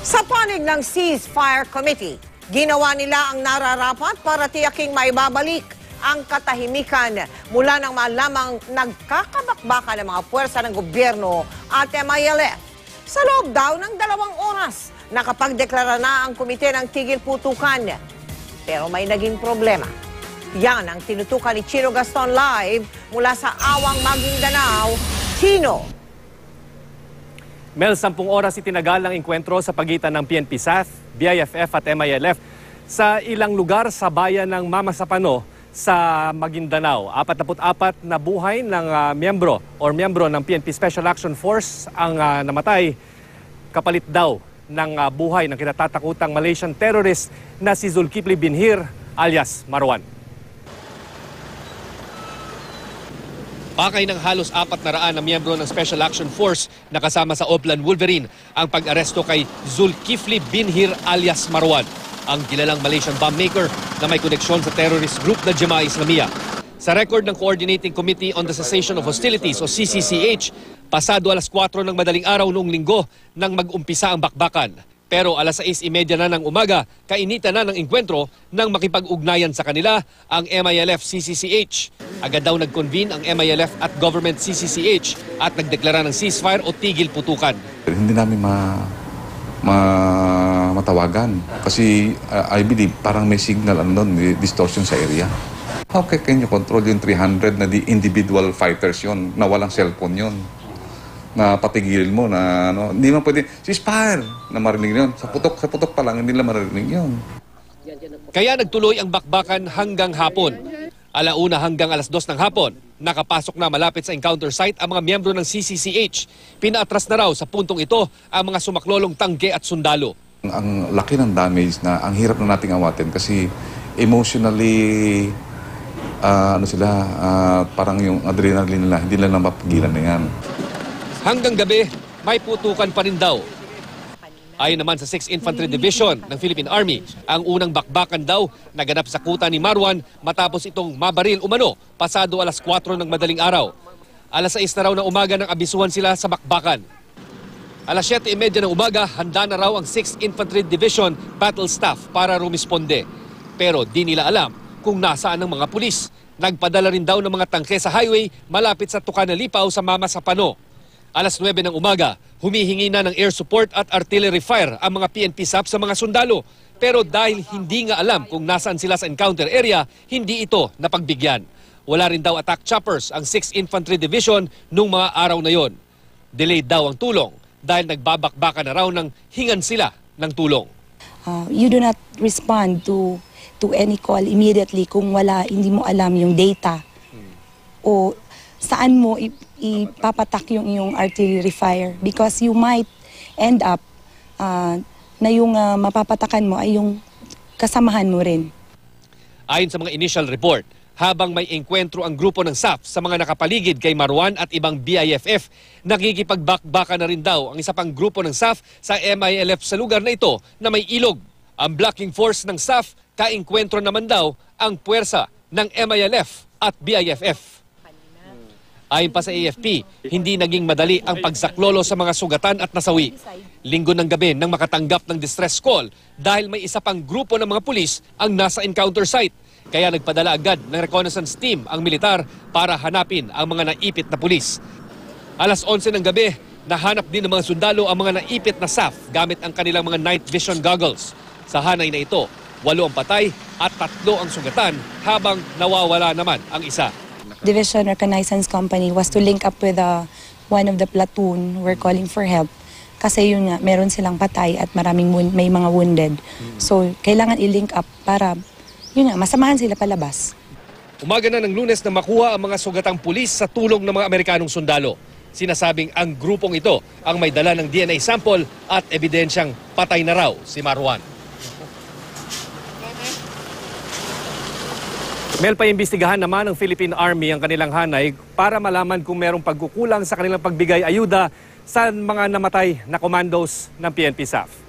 Sa panig ng Ceasefire Committee, ginawa nila ang nararapat para tiyaking maibabalik ang katahimikan mula nang malamang nagkakabakbakan ng mga puwersa ng gobyerno at MILF. Sa loob daw ng 2 oras, nakapagdeklara na ang komite ng tigil putukan. Pero may naging problema. Yan ang tinutukan ni Chino Gaston live mula sa Awang Maguindanao. Chino. Mel, 10 oras itinagal ang engkwentro sa pagitan ng PNP-SAF, BIFF at MILF sa ilang lugar sa bayan ng Mamasapano sa Maguindanao. 44 na buhay ng miyembro ng PNP Special Action Force ang namatay, kapalit daw ng buhay ng kinatatakutang Malaysian terrorist na si Zulkifli Binhir alias Marwan. Pakay ng halos 400 na miyembro ng Special Action Force na kasama sa Oplan Wolverine ang pag-aresto kay Zulkifli Binhir alias Marwan, ang kilalang Malaysian bomb maker na may koneksyon sa terrorist group na Jemaah Islamiyah. Sa record ng Coordinating Committee on the Cessation of Hostilities o CCCH, pasado alas 4 ng madaling araw noong linggo nang mag-umpisa ang bakbakan. Pero alas 6:30 na ng umaga, kainitan na ng engkwentro nang makipag-ugnayan sa kanila ang MILF-CCCH. Agad daw nag-convene ang MILF at Government CCCH at nagdeklara ng ceasefire o tigil putukan. Hindi namin matawagan kasi I believe parang may signal distortion sa area. How can you control yung 300 na the individual fighters yon na walang cellphone yon? Na patigilin mo na hindi man pwede ceasefire na marinig yun. Sa putok pa lang hindi nila marinig yun. Kaya nagtuloy ang bakbakan hanggang hapon. 1:00 hanggang alas 2 ng hapon, nakapasok na malapit sa encounter site ang mga miyembro ng CCCH. Pinaatras na raw sa puntong ito ang mga sumaklolong tangke at sundalo. Ang laki ng damage na ang hirap na nating awatin kasi emotionally parang yung adrenaline nila hindi lang mapigilan na yan. Hanggang gabi, may putukan pa rin daw. Ayon naman sa 6th Infantry Division ng Philippine Army, ang unang bakbakan daw naganap sa kuta ni Marwan matapos itong mabaril umano pasado alas 4 ng madaling araw. Alas 6 na raw ng umaga nang abisuhan sila sa bakbakan. Alas 7:30 ng umaga, handa na raw ang 6th Infantry Division battle staff para rumisponde. Pero di nila alam kung nasaan ang mga pulis. Nagpadala rin daw ng mga tangke sa highway malapit sa Tucanalipaw sa Mamasapano. Alas 9 ng umaga, humihingi na ng air support at artillery fire ang mga PNP-SAF sa mga sundalo. Pero dahil hindi nga alam kung nasaan sila sa encounter area, hindi ito napagbigyan. Wala rin daw attack choppers ang 6th Infantry Division nung mga araw na yon. Delayed daw ang tulong dahil nagbabakbaka na raw ng hingan sila ng tulong. You do not respond to any call immediately kung hindi mo alam yung data o saan mo ipapatak yung iyong artillery fire because you might end up na yung mapapatakan mo ay yung kasamahan mo rin. Ayon sa mga initial report, habang may engkwentro ang grupo ng SAF sa mga nakapaligid kay Marwan at ibang BIFF, nakikipagbakbaka na rin daw ang isa pang grupo ng SAF sa MILF sa lugar na ito na may ilog. Ang blocking force ng SAF, kaengkwentro naman daw ang puwersa ng MILF at BIFF. Ayon pa sa AFP, hindi naging madali ang pagsaklolo sa mga sugatan at nasawi. Linggo ng gabi nang makatanggap ng distress call dahil may isa pang grupo ng mga pulis ang nasa encounter site. Kaya nagpadala agad ng reconnaissance team ang militar para hanapin ang mga naipit na pulis. Alas 11 ng gabi, nahanap din ng mga sundalo ang mga naipit na SAF gamit ang kanilang mga night vision goggles. Sa hanay na ito, 8 ang patay at 3 ang sugatan habang nawawala naman ang isa. Division Reconnaissance Company was to link up with one of the platoon who were calling for help kasi yun nga, meron silang patay at may mga wounded. So, kailangan i-link up para yun nga, masamahan sila palabas. Umaga na ng Lunes na makuha ang mga sugatang pulis sa tulong ng mga Amerikanong sundalo. Sinasabing ang grupong ito ang may dala ng DNA sample at ebidensyang patay na raw si Marwan. Mel, paimbestigahan naman ng Philippine Army ang kanilang hanay para malaman kung merong pagkukulang sa kanilang pagbigay ayuda sa mga namatay na commandos ng PNP-SAF.